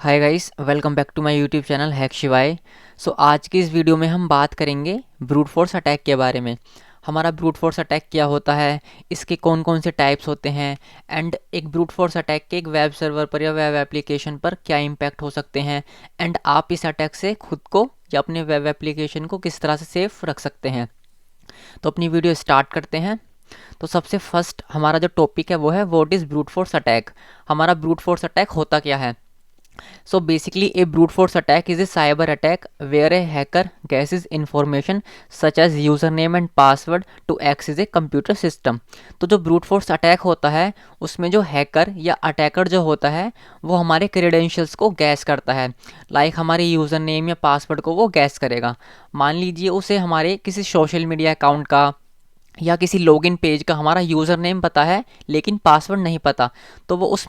Hi guys, welcome back to my YouTube channel hack Shivay. So आज की इस video में हम बात करेंगे ब्रूट फोर्स अटैक के बारे में। हमारा ब्रूट फोर्स अटैक क्या होता है, इसके कौन कौन से टाइप्स होते हैं, एंड एक ब्रूट फोर्स अटैक के एक वेब सर्वर पर या वेब एप्लीकेशन पर क्या इम्पैक्ट हो सकते हैं, एंड आप इस अटैक से खुद को या अपने वेब एप्लीकेशन को किस तरह से सेफ रख सकते हैं। तो अपनी वीडियो स्टार्ट करते हैं। तो सबसे फर्स्ट हमारा जो टॉपिक है वो है what is brute force attack. हमारा ब्रूट फोर्स अटैक होता क्या है। So basically, a brute force attack is a cyber attack where a hacker guesses information such as username and password to access a computer system। तो जो brute force attack होता है उसमें जो hacker या अटैकर जो होता है वो हमारे क्रेडेंशियल्स को गैस करता है। लाइक हमारे यूज़र नेम या पासवर्ड को वो गैस करेगा। मान लीजिए उसे हमारे किसी सोशल मीडिया अकाउंट का या किसी लॉगिन पेज का हमारा यूज़र नेम पता है लेकिन पासवर्ड नहीं पता, तो वो उस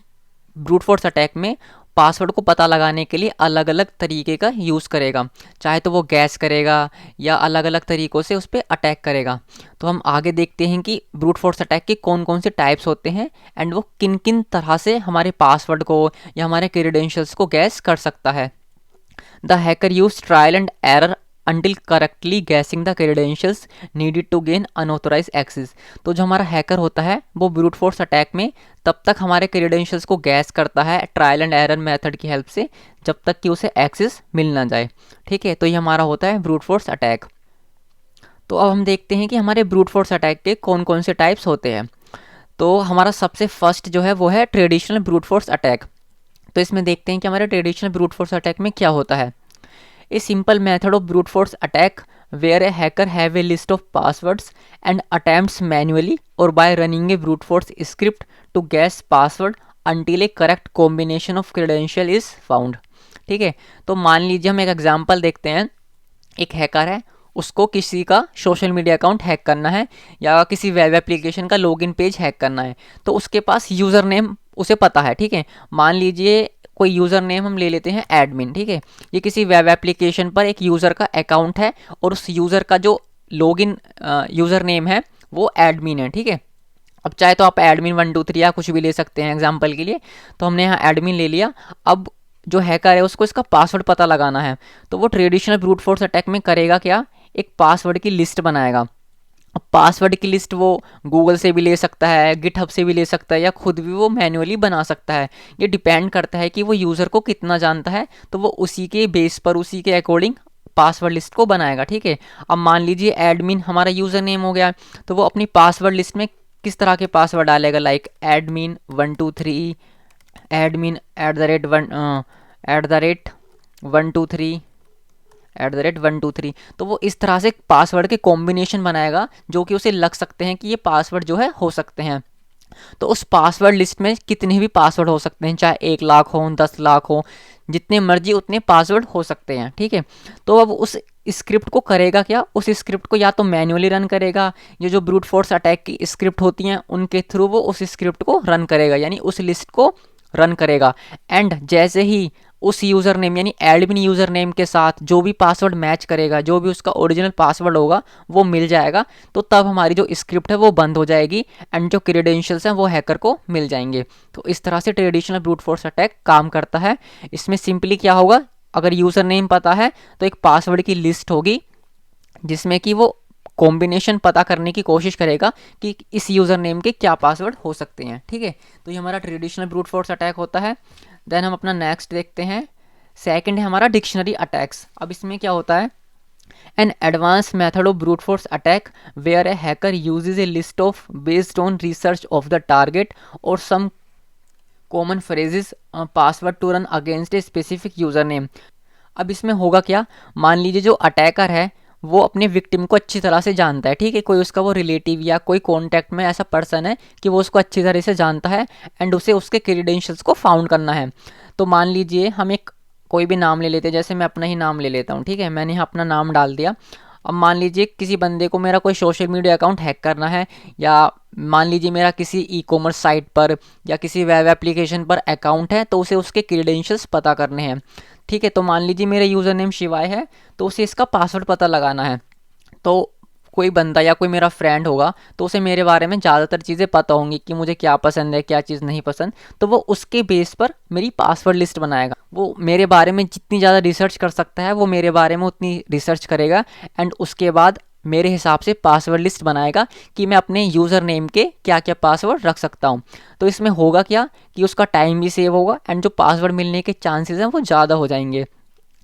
ब्रूट फोर्स अटैक में पासवर्ड को पता लगाने के लिए अलग अलग तरीके का यूज़ करेगा। चाहे तो वो गैस करेगा या अलग अलग तरीक़ों से उस पर अटैक करेगा। तो हम आगे देखते हैं कि ब्रूट फोर्स अटैक के कौन कौन से टाइप्स होते हैं एंड वो किन किन तरह से हमारे पासवर्ड को या हमारे क्रेडेंशियल्स को गैस कर सकता है। The hacker use trial and error until correctly guessing the credentials needed to gain unauthorized access। तो जो हमारा हैकर होता है वो ब्रूट फोर्स अटैक में तब तक हमारे क्रेडेंशियल्स को गैस करता है ट्रायल एंड एरर मेथड की हेल्प से जब तक कि उसे एक्सेस मिल ना जाए। ठीक है, तो ये हमारा होता है ब्रूट फोर्स अटैक। तो अब हम देखते हैं कि हमारे ब्रूट फोर्स अटैक के कौन कौन से टाइप्स होते हैं। तो हमारा सबसे फर्स्ट जो है वो है ट्रेडिशनल ब्रूट फोर्स अटैक। तो इसमें देखते हैं कि हमारे ट्रेडिशनल ब्रूट फोर्स अटैक में क्या होता है। A simple method of brute force attack where a hacker have a list of passwords and attempts manually or by running a brute force script to guess password until a correct combination of credential is found। ठीक है, तो मान लीजिए हम एक example देखते हैं। एक हैकर है, उसको किसी का सोशल मीडिया अकाउंट हैक करना है या किसी वेब एप्लीकेशन का लॉगिन पेज हैक करना है। तो उसके पास यूज़र नेम उसे पता है। ठीक है, मान लीजिए कोई यूज़र नेम हम ले लेते हैं एडमिन। ठीक है, ये किसी वेब एप्लीकेशन पर एक यूज़र का अकाउंट है और उस यूज़र का जो लॉगिन यूज़र नेम है वो एडमिन है। ठीक है, अब चाहे तो आप एडमिन 123 या कुछ भी ले सकते हैं एग्जांपल के लिए। तो हमने यहाँ एडमिन ले लिया। अब जो हैकर है उसको इसका पासवर्ड पता लगाना है। तो वो ट्रेडिशनल ब्रूट फोर्स अटैक में करेगा क्या, एक पासवर्ड की लिस्ट बनाएगा। अब पासवर्ड की लिस्ट वो गूगल से भी ले सकता है, गिटहब से भी ले सकता है या खुद भी वो मैन्युअली बना सकता है। ये डिपेंड करता है कि वो यूज़र को कितना जानता है, तो वो उसी के बेस पर उसी के अकॉर्डिंग पासवर्ड लिस्ट को बनाएगा। ठीक है, अब मान लीजिए एडमिन हमारा यूज़र नेम हो गया, तो वो अपनी पासवर्ड लिस्ट में किस तरह के पासवर्ड डालेगा, लाइक एडमिन 123, एडमिन @123 @123। तो वो इस तरह से पासवर्ड के कॉम्बिनेशन बनाएगा जो कि उसे लग सकते हैं कि ये पासवर्ड जो है हो सकते हैं। तो उस पासवर्ड लिस्ट में कितने भी पासवर्ड हो सकते हैं, चाहे 1 लाख हो, 10 लाख हो, जितने मर्जी उतने पासवर्ड हो सकते हैं। ठीक है, तो अब उस स्क्रिप्ट को करेगा क्या, उस स्क्रिप्ट को या तो मैन्युअली रन करेगा, ये जो ब्रूट फोर्स अटैक की स्क्रिप्ट होती हैं उनके थ्रू वो उस स्क्रिप्ट को रन करेगा, यानी उस लिस्ट को रन करेगा। एंड जैसे ही उस यूज़र नेम यानी एडमिन यूज़र नेम के साथ जो भी पासवर्ड मैच करेगा, जो भी उसका ओरिजिनल पासवर्ड होगा वो मिल जाएगा, तो तब हमारी जो स्क्रिप्ट है वो बंद हो जाएगी एंड जो क्रेडेंशियल्स हैं वो हैकर को मिल जाएंगे। तो इस तरह से ट्रेडिशनल ब्रूट फोर्स अटैक काम करता है। इसमें सिंपली क्या होगा, अगर यूज़र नेम पता है तो एक पासवर्ड की लिस्ट होगी जिसमें कि वो कॉम्बिनेशन पता करने की कोशिश करेगा कि इस यूज़र नेम के क्या पासवर्ड हो सकते हैं। ठीक है, तो ये हमारा ट्रेडिशनल ब्रूट फोर्स अटैक होता है। देन हम अपना नेक्स्ट देखते हैं। सेकंड है हमारा डिक्शनरी अटैक्स। अब इसमें क्या होता है, an advance method of brute force attack where a hacker uses a list of based on research of the target और some common phrases password to run against a specific user name. अब इसमें होगा क्या, मान लीजिए जो attacker है वो अपने विक्टिम को अच्छी तरह से जानता है। ठीक है, कोई उसका वो रिलेटिव या कोई कॉन्टैक्ट में ऐसा पर्सन है कि वो उसको अच्छी तरह से जानता है एंड उसे उसके क्रेडेंशियल्स को फाउंड करना है। तो मान लीजिए हम एक कोई भी नाम ले लेते हैं, जैसे मैं अपना ही नाम ले लेता हूँ। ठीक है, मैंने यहाँ अपना नाम डाल दिया। अब मान लीजिए किसी बंदे को मेरा कोई सोशल मीडिया अकाउंट हैक करना है, या मान लीजिए मेरा किसी ई कॉमर्स साइट पर या किसी वेब एप्लीकेशन पर अकाउंट है, तो उसे उसके क्रेडेंशियल्स पता करने हैं। ठीक है, तो मान लीजिए मेरा यूज़र नेम शिवाय है, तो उसे इसका पासवर्ड पता लगाना है। तो कोई बंदा या कोई मेरा फ्रेंड होगा तो उसे मेरे बारे में ज़्यादातर चीज़ें पता होंगी कि मुझे क्या पसंद है, क्या चीज़ नहीं पसंद, तो वो उसके बेस पर मेरी पासवर्ड लिस्ट बनाएगा। वो मेरे बारे में जितनी ज़्यादा रिसर्च कर सकता है वो मेरे बारे में उतनी रिसर्च करेगा एंड उसके बाद मेरे हिसाब से पासवर्ड लिस्ट बनाएगा कि मैं अपने यूज़र नेम के क्या क्या पासवर्ड रख सकता हूँ। तो इसमें होगा क्या कि उसका टाइम भी सेव होगा एंड जो पासवर्ड मिलने के चांसेस हैं वो ज़्यादा हो जाएंगे।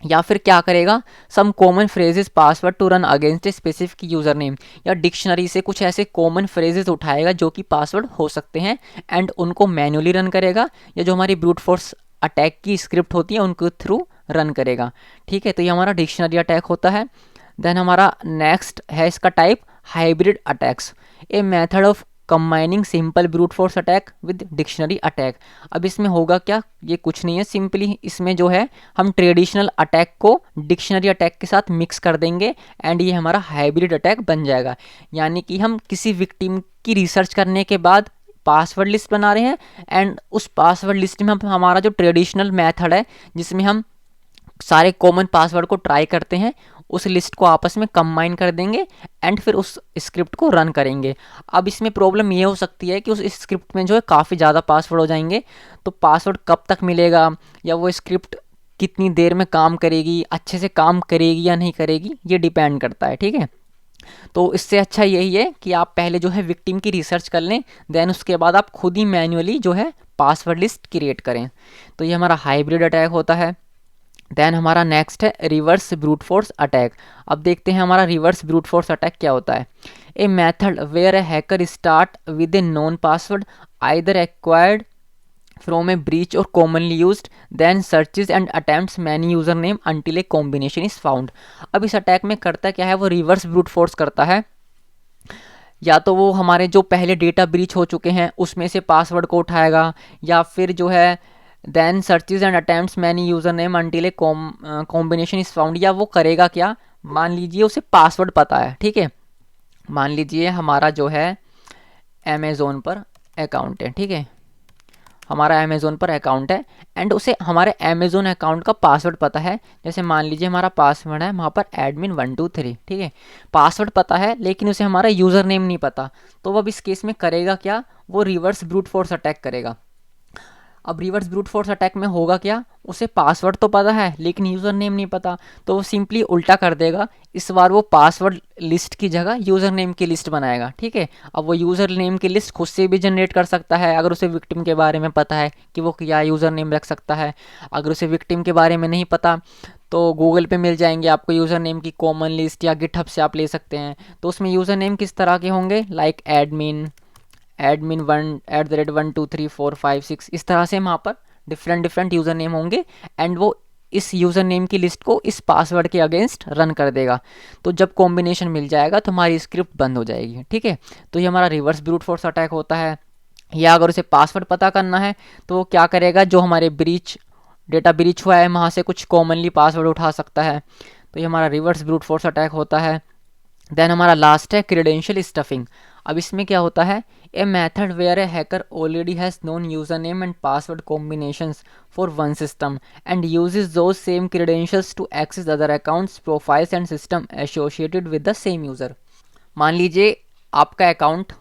या फिर क्या करेगा, some common phrases password to run against a specific user name, या डिक्शनरी से कुछ ऐसे कॉमन फ्रेजेस उठाएगा जो कि पासवर्ड हो सकते हैं एंड उनको मैन्युअली रन करेगा, या जो हमारी ब्रूट फोर्स अटैक की स्क्रिप्ट होती है उनके थ्रू रन करेगा। ठीक है, तो ये हमारा डिक्शनरी अटैक होता है। देन हमारा नेक्स्ट है इसका type hybrid attacks, a method of combining simple brute force attack with dictionary attack. अब इसमें होगा क्या, ये कुछ नहीं है, सिंपली इसमें जो है हम ट्रेडिशनल अटैक को डिक्शनरी अटैक के साथ मिक्स कर देंगे एंड ये हमारा हाइब्रिड अटैक बन जाएगा। यानी कि हम किसी विक्टिम की रिसर्च करने के बाद पासवर्ड लिस्ट बना रहे हैं एंड उस पासवर्ड लिस्ट में हम हमारा जो ट्रेडिशनल मेथड है जिसमें हम सारे कॉमन पासवर्ड को ट्राई करते हैं उस लिस्ट को आपस में कंबाइन कर देंगे एंड फिर उस स्क्रिप्ट को रन करेंगे। अब इसमें प्रॉब्लम ये हो सकती है कि उस स्क्रिप्ट में जो है काफ़ी ज़्यादा पासवर्ड हो जाएंगे, तो पासवर्ड कब तक मिलेगा या वो स्क्रिप्ट कितनी देर में काम करेगी, अच्छे से काम करेगी या नहीं करेगी, ये डिपेंड करता है। ठीक है, तो इससे अच्छा यही है कि आप पहले जो है विक्टिम की रिसर्च कर लें, देन उसके बाद आप खुद ही मैन्युअली जो है पासवर्ड लिस्ट क्रिएट करें। तो ये हमारा हाइब्रिड अटैक होता है। देन हमारा नेक्स्ट है रिवर्स ब्रूट फोर्स अटैक। अब देखते हैं हमारा रिवर्स ब्रूट फोर्स अटैक क्या होता है। A method where a hacker start with a known password either acquired from a breach or commonly used, then searches and attempts many user name until a combination is found. अब इस attack में करता क्या है, वो reverse brute force करता है। या तो वो हमारे जो पहले डेटा ब्रीच हो चुके हैं उसमें से पासवर्ड को उठाएगा, या फिर जो है then searches and attempts many user name until a combination is found. या वो करेगा क्या, मान लीजिए उसे पासवर्ड पता है, ठीक है, मान लीजिए हमारा जो है अमेज़ोन पर अकाउंट है, ठीक है, हमारा अमेज़ोन पर अकाउंट है एंड उसे हमारे अमेज़ोन अकाउंट का पासवर्ड पता है। जैसे मान लीजिए हमारा पासवर्ड है वहाँ पर admin123, ठीक है, पासवर्ड पता है लेकिन उसे हमारा यूज़र नेम नहीं पता। तो अब इस केस में करेगा क्या, वो रिवर्स ब्रूट फोर्स अटैक करेगा। अब रिवर्स ब्रूट फोर्स अटैक में होगा क्या, उसे पासवर्ड तो पता है लेकिन यूज़र नेम नहीं पता, तो वो सिंपली उल्टा कर देगा। इस बार वो पासवर्ड लिस्ट की जगह यूज़र नेम की लिस्ट बनाएगा। ठीक है, अब वो यूज़र नेम की लिस्ट खुद से भी जनरेट कर सकता है अगर उसे विक्टिम के बारे में पता है कि वो क्या यूज़र नेम रख सकता है। अगर उसे विक्टिम के बारे में नहीं पता तो गूगल पे मिल जाएंगे आपको यूज़र नेम की कॉमन लिस्ट, या गिटहब से आप ले सकते हैं। तो उसमें यूज़र नेम किस तरह के होंगे, लाइक admin1@12345 इस तरह से वहाँ पर डिफरेंट यूज़र नेम होंगे एंड वो इस यूज़र नेम की लिस्ट को इस पासवर्ड के अगेंस्ट रन कर देगा। तो जब कॉम्बिनेशन मिल जाएगा तो हमारी स्क्रिप्ट बंद हो जाएगी। ठीक है, तो ये हमारा रिवर्स ब्रूट फोर्स अटैक होता है। या अगर उसे पासवर्ड पता करना है तो वो क्या करेगा, जो हमारे डेटा ब्रीच हुआ है वहाँ से कुछ कॉमनली पासवर्ड उठा सकता है। तो ये हमारा रिवर्स ब्रूट फोर्स अटैक होता है। देन हमारा लास्ट है क्रेडेंशियल स्टफिंग। अब इसमें क्या होता है, a method where a hacker already has known user name and password combinations for one system and uses those same credentials to access other accounts, profiles and system associated with the same user. मान लीजिए आपका account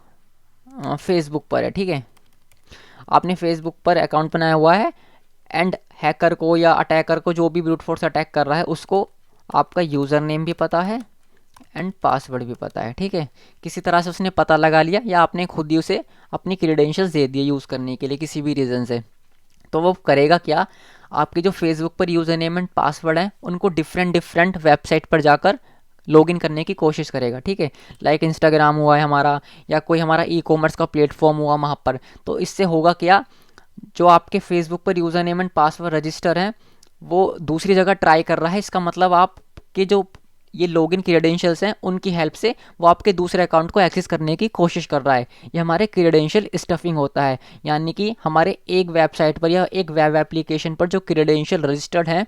Facebook पर है, ठीक है, आपने Facebook पर account बनाया हुआ है एंड हैकर को या अटैकर को जो भी ब्रूट फोर्स अटैक कर रहा है उसको आपका यूज़र नेम भी पता है एंड पासवर्ड भी पता है। ठीक है, किसी तरह से उसने पता लगा लिया या आपने खुद ही उसे अपनी क्रेडेंशियल्स दे दिए यूज़ करने के लिए किसी भी रीज़न से। तो वो करेगा क्या, आपके जो फेसबुक पर यूज़र नेम एंड पासवर्ड हैं उनको डिफरेंट वेबसाइट पर जाकर लॉगिन करने की कोशिश करेगा। ठीक है, लाइक इंस्टाग्राम हुआ है हमारा, या कोई हमारा ई कॉमर्स का प्लेटफॉर्म हुआ वहाँ पर। तो इससे होगा क्या, जो आपके फेसबुक पर user name and password register हैं वो दूसरी जगह ट्राई कर रहा है। इसका मतलब आपके जो ये लॉगिन क्रेडेंशियल्स हैं उनकी हेल्प से वो आपके दूसरे अकाउंट को एक्सेस करने की कोशिश कर रहा है। ये हमारे क्रेडेंशियल स्टफिंग होता है, यानी कि हमारे एक वेबसाइट पर या एक वेब एप्लीकेशन पर जो क्रेडेंशियल रजिस्टर्ड हैं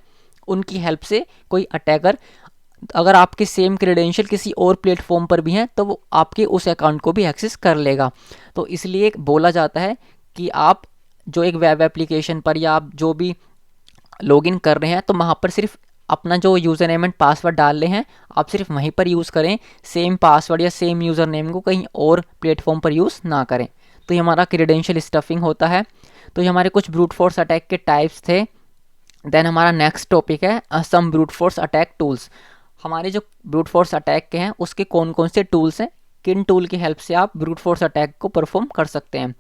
उनकी हेल्प से कोई अटैकर, अगर आपके सेम क्रेडेंशियल किसी और प्लेटफॉर्म पर भी हैं तो वो आपके उस अकाउंट को भी एक्सेस कर लेगा। तो इसलिए बोला जाता है कि आप जो एक वेब एप्लीकेशन पर या आप जो भी लॉगिन कर रहे हैं तो वहाँ पर सिर्फ अपना जो यूज़र नेम एंड पासवर्ड डाल रहे हैं आप सिर्फ वहीं पर यूज़ करें, सेम पासवर्ड या सेम यूज़र नेम को कहीं और प्लेटफॉर्म पर यूज़ ना करें। तो ये हमारा क्रेडेंशियल स्टफिंग होता है। तो ये हमारे कुछ ब्रूट फोर्स अटैक के टाइप्स थे। देन हमारा नेक्स्ट टॉपिक है सम ब्रूट फोर्स अटैक टूल्स। हमारे जो ब्रूट फोर्स अटैक के हैं उसके कौन कौन से टूल्स हैं, किन टूल की हेल्प से आप ब्रूट फोर्स अटैक को परफॉर्म कर सकते हैं।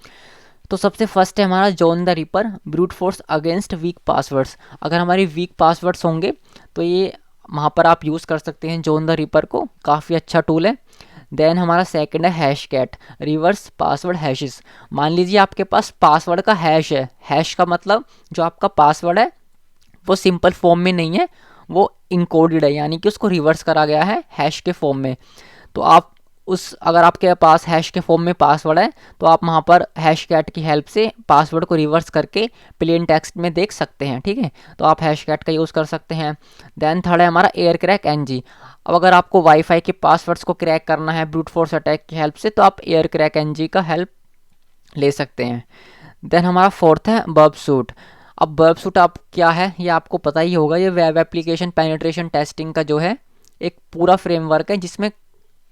तो सबसे फर्स्ट है हमारा John the Ripper brute force against weak passwords. अगर हमारे वीक पासवर्ड्स होंगे तो ये वहाँ पर आप यूज़ कर सकते हैं जॉन द रिपर को, काफ़ी अच्छा टूल है। देन हमारा सेकंड है Hashcat reverse password hashes. मान लीजिए आपके पास पासवर्ड का हैश है, हैश का मतलब जो आपका पासवर्ड है वो सिंपल फॉर्म में नहीं है, वो इनकोडेड है, यानी कि उसको रिवर्स करा गया है हैश के फॉर्म में। तो आप अगर आपके पास हैश के फॉर्म में पासवर्ड है तो आप वहाँ पर हैश कैट की हेल्प से पासवर्ड को रिवर्स करके प्लेन टेक्स्ट में देख सकते हैं, ठीक है। तो आप हैश कैट का यूज़ कर सकते हैं। देन थर्ड है हमारा एयर क्रैक एनजी। अब अगर आपको वाईफाई के पासवर्ड्स को क्रैक करना है ब्रूट फोर्स अटैक की हेल्प से तो आप एयर क्रैक एनजी का हेल्प ले सकते हैं। देन हमारा फोर्थ है बर्ब सूट। अब बर्ब सूट आप क्या है ये आपको पता ही होगा, ये वेब एप्लीकेशन पेनिट्रेशन टेस्टिंग का जो है एक पूरा फ्रेमवर्क है जिसमें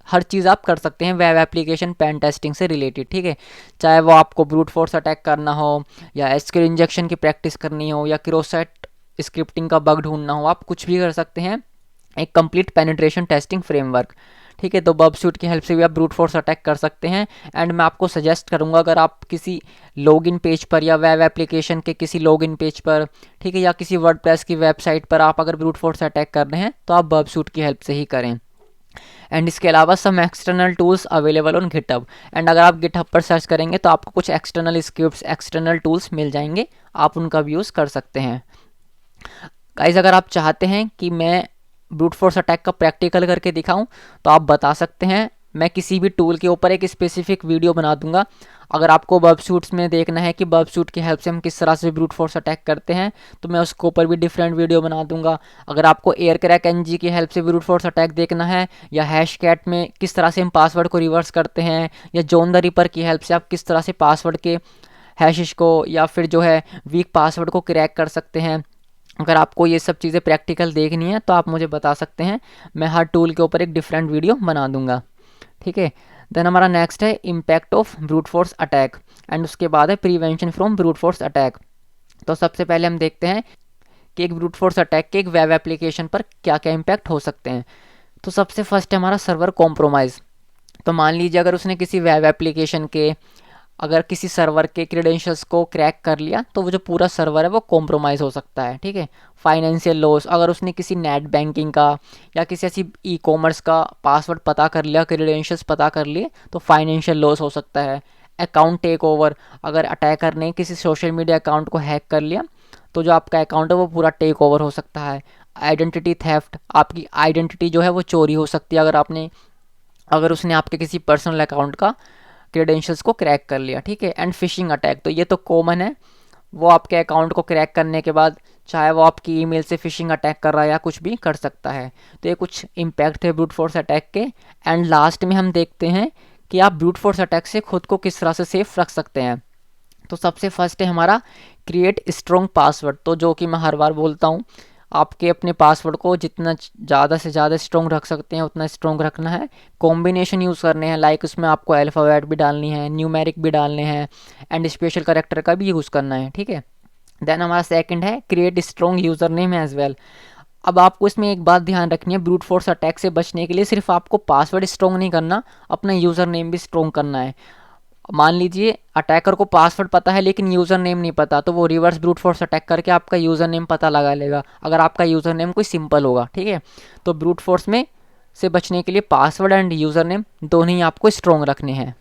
हर चीज़ आप कर सकते हैं वेब एप्लीकेशन पेन टेस्टिंग से रिलेटेड, ठीक है। चाहे वो आपको ब्रूट फोर्स अटैक करना हो या एसक्यूएल इंजेक्शन की प्रैक्टिस करनी हो या क्रोसेट स्क्रिप्टिंग का बग ढूंढना हो, आप कुछ भी कर सकते हैं, एक कंप्लीट पेनिट्रेशन टेस्टिंग फ्रेमवर्क, ठीक है। तो बर्ब सूट की हेल्प से भी आप ब्रूट फोर्स अटैक कर सकते हैं। एंड मैं आपको सजेस्ट करूंगा अगर आप किसी लॉगिन पेज पर या वेब एप्लीकेशन के किसी लॉगिन पेज पर, ठीक है, या किसी वर्डप्रेस की वेबसाइट पर आप अगर ब्रूट फोर्स अटैक कर रहे हैं तो आप बर्ब सूट की हेल्प से ही करें। एंड इसके अलावा some external tools available on GitHub. And अगर आप गिटहब पर सर्च करेंगे तो आपको कुछ एक्सटर्नल स्क्रिप्ट्स, एक्सटर्नल टूल्स मिल जाएंगे, आप उनका भी यूज़ कर सकते हैं। गाइस अगर आप चाहते हैं कि मैं ब्रूट फोर्स अटैक का प्रैक्टिकल करके दिखाऊं तो आप बता सकते हैं, मैं किसी भी टूल के ऊपर एक स्पेसिफिक वीडियो बना दूंगा। अगर आपको बर्ब सूट्स में देखना है कि बर्ब सूट की हेल्प से हम किस तरह से ब्रूट फोर्स अटैक करते हैं तो मैं उसके ऊपर भी डिफरेंट वीडियो बना दूंगा। अगर आपको एयर क्रैक एनजी की हेल्प से ब्रूट फोर्स अटैक देखना है या हैश कैट में किस तरह से हम पासवर्ड को रिवर्स करते हैं या जॉन द रिपर की हेल्प से आप किस तरह से पासवर्ड के हैशेस को या फिर जो है वीक पासवर्ड को क्रैक कर सकते हैं, अगर आपको ये सब चीज़ें प्रैक्टिकल देखनी है तो आप मुझे बता सकते हैं, मैं हर टूल के ऊपर एक डिफरेंट वीडियो बना दूंगा, ठीक है। देन हमारा नेक्स्ट है impact of brute force attack and उसके बाद है prevention from brute force attack. तो सबसे पहले हम देखते हैं कि एक ब्रूट फोर्स अटैक के एक वेब एप्लीकेशन पर क्या क्या इम्पैक्ट हो सकते हैं। तो सबसे फर्स्ट है हमारा सर्वर कॉम्प्रोमाइज़। तो मान लीजिए अगर उसने किसी वेब एप्लीकेशन के अगर किसी सर्वर के क्रेडेंशियल्स को क्रैक कर लिया तो वो जो पूरा सर्वर है वो कॉम्प्रोमाइज़ हो सकता है, ठीक है। फाइनेंशियल लॉस, अगर उसने किसी नेट बैंकिंग का या किसी ऐसी ई कॉमर्स का पासवर्ड पता कर लिया, क्रेडेंशियल्स पता कर लिए तो फाइनेंशियल लॉस हो सकता है। अकाउंट टेक ओवर, अगर अटैकर ने किसी सोशल मीडिया अकाउंट को हैक कर लिया तो जो आपका अकाउंट है वो पूरा टेक ओवर हो सकता है। आइडेंटिटी थेफ्ट, आपकी आइडेंटिटी जो है वो चोरी हो सकती है अगर उसने आपके किसी पर्सनल अकाउंट का क्रेडेंशियल्स को क्रैक कर लिया, ठीक है। एंड फिशिंग अटैक, तो ये तो कॉमन है, वो आपके अकाउंट को क्रैक करने के बाद चाहे वो आपकी ईमेल से फिशिंग अटैक कर रहा है या कुछ भी कर सकता है। तो ये कुछ इम्पैक्ट थे ब्रूट फोर्स अटैक के। एंड लास्ट में हम देखते हैं कि आप ब्रूट फोर्स अटैक से खुद को किस तरह से सेफ रख सकते हैं। तो सबसे फर्स्ट है हमारा क्रिएट स्ट्रॉन्ग पासवर्ड। तो जो कि मैं हर बार बोलता हूँ, आपके अपने पासवर्ड को जितना ज़्यादा से ज़्यादा स्ट्रॉन्ग रख सकते हैं उतना स्ट्रॉन्ग रखना है। कॉम्बिनेशन यूज़ करने हैं, लाइक उसमें आपको अल्फ़ाबेट भी डालनी है, न्यूमेरिक भी डालने हैं एंड स्पेशल कैरेक्टर का भी यूज़ करना है, ठीक है। देन हमारा सेकंड है create strong user name as well. अब आपको इसमें एक बात ध्यान रखनी है, ब्रूट फोर्स अटैक से बचने के लिए सिर्फ आपको पासवर्ड स्ट्रॉन्ग नहीं करना, अपना यूज़र नेम भी स्ट्रॉन्ग करना है। मान लीजिए अटैकर को पासवर्ड पता है लेकिन यूज़र नेम नहीं पता, तो वो रिवर्स ब्रूट फोर्स अटैक करके आपका यूज़र नेम पता लगा लेगा, अगर आपका यूज़र नेम कोई सिंपल होगा, ठीक है। तो ब्रूट फोर्स में से बचने के लिए पासवर्ड एंड यूज़र नेम दोनों ही आपको स्ट्रॉन्ग रखने हैं।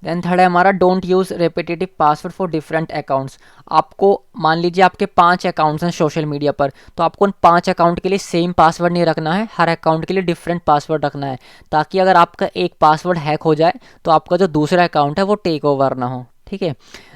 देन थर्ड है हमारा don't use repetitive password for different accounts. आपको मान लीजिए आपके 5 अकाउंट्स हैं सोशल मीडिया पर, तो आपको उन 5 अकाउंट के लिए सेम पासवर्ड नहीं रखना है, हर अकाउंट के लिए डिफरेंट पासवर्ड रखना है, ताकि अगर आपका एक पासवर्ड हैक हो जाए तो आपका जो दूसरा अकाउंट है वो टेक ओवर ना हो, ठीक है।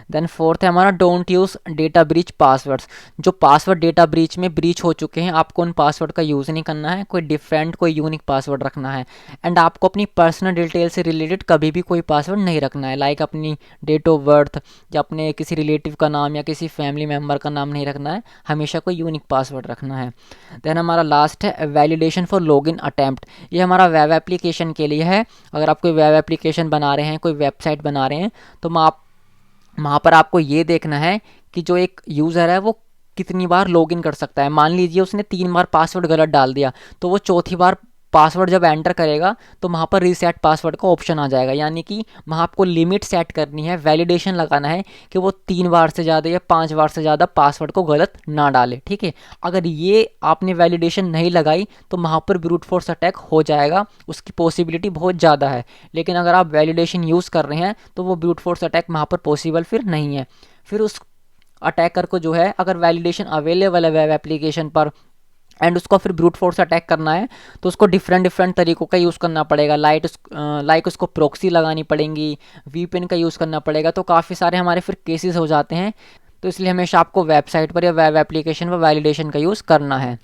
देन फोर्थ है हमारा don't use data breach passwords. जो पासवर्ड डेटा ब्रीच में ब्रीच हो चुके हैं, आपको उन पासवर्ड का यूज़ नहीं करना है, कोई डिफरेंट कोई यूनिक पासवर्ड रखना है। एंड आपको अपनी पर्सनल डिटेल से रिलेटेड कभी भी कोई पासवर्ड नहीं रखना है, लाइक अपनी डेट ऑफ बर्थ या अपने किसी रिलेटिव का नाम या किसी फैमिली मेम्बर का नाम नहीं रखना है, हमेशा कोई यूनिक पासवर्ड रखना है। देन हमारा लास्ट है वैलिडेशन फॉर लॉगिन अटैम्प्ट। ये हमारा वेब एप्लीकेशन के लिए है। अगर आप कोई वेब एप्लीकेशन बना रहे हैं, कोई वेबसाइट बना रहे हैं, तो वहाँ पर आपको ये देखना है कि जो एक यूज़र है वो कितनी बार लॉगिन कर सकता है। मान लीजिए उसने 3 बार पासवर्ड गलत डाल दिया, तो वो चौथी बार पासवर्ड जब एंटर करेगा तो वहाँ पर रीसेट पासवर्ड का ऑप्शन आ जाएगा। यानी कि वहाँ आपको लिमिट सेट करनी है, वैलिडेशन लगाना है कि वो 3 बार से ज़्यादा या 5 बार से ज़्यादा पासवर्ड को गलत ना डाले, ठीक है। अगर ये आपने वैलिडेशन नहीं लगाई तो वहाँ पर ब्रूट फोर्स अटैक हो जाएगा, उसकी पॉसिबिलिटी बहुत ज़्यादा है। लेकिन अगर आप वैलिडेशन यूज़ कर रहे हैं तो वो ब्रूट फोर्स अटैक वहाँ पर पॉसिबल फिर नहीं है। फिर उस अटैकर को जो है, अगर वैलिडेशन अवेलेबल है वेब एप्लीकेशन पर एंड उसको फिर ब्रूट फोर्स अटैक करना है, तो उसको डिफरेंट तरीकों का यूज़ करना पड़ेगा। लाइक उसको प्रॉक्सी लगानी पड़ेंगी, वीपीएन का यूज़ करना पड़ेगा। तो काफ़ी सारे हमारे फिर केसेस हो जाते हैं। तो इसलिए हमेशा आपको वेबसाइट पर या वेब एप्लीकेशन पर वैलिडेशन का यूज़ करना है।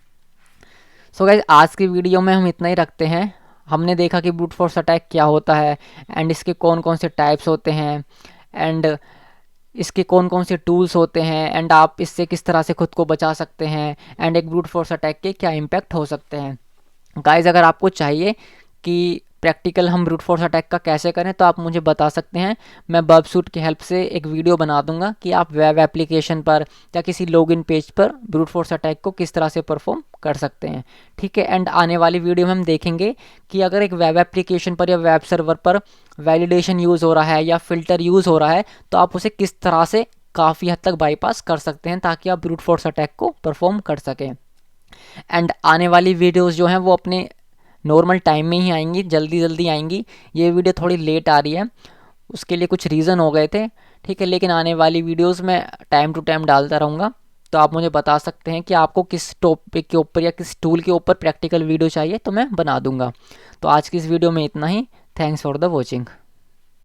सो गाइज, आज की वीडियो में हम इतना ही रखते हैं। हमने देखा कि ब्रूट फोर्स अटैक क्या होता है एंड इसके कौन कौन से टाइप्स होते हैं एंड इसके कौन कौन से टूल्स होते हैं एंड आप इससे किस तरह से खुद को बचा सकते हैं एंड एक ब्रूट फोर्स अटैक के क्या इम्पैक्ट हो सकते हैं। गाइज, अगर आपको चाहिए कि प्रैक्टिकल हम ब्रूट फोर्स अटैक का कैसे करें तो आप मुझे बता सकते हैं। मैं बर्बसूट की हेल्प से एक वीडियो बना दूंगा कि आप वेब एप्लीकेशन पर या किसी लॉगिन पेज पर ब्रूट फोर्स अटैक को किस तरह से परफॉर्म कर सकते हैं, ठीक है। एंड आने वाली वीडियो में हम देखेंगे कि अगर एक वेब एप्लीकेशन पर या वेब सर्वर पर वैलिडेशन यूज़ हो रहा है या फिल्टर यूज़ हो रहा है तो आप उसे किस तरह से काफ़ी हद तक बाईपास कर सकते हैं ताकि आप ब्रूट फोर्स अटैक को परफॉर्म कर सकें। एंड आने वाली वीडियोस जो हैं वो अपने नॉर्मल टाइम में ही आएंगी, जल्दी जल्दी आएंगी। ये वीडियो थोड़ी लेट आ रही है, उसके लिए कुछ रीज़न हो गए थे, ठीक है। लेकिन आने वाली वीडियोस में टाइम टू टाइम डालता रहूँगा। तो आप मुझे बता सकते हैं कि आपको किस टॉपिक के ऊपर या किस टूल के ऊपर प्रैक्टिकल वीडियो चाहिए, तो मैं बना दूंगा। तो आज की इस वीडियो में इतना ही। Thanks for the watching.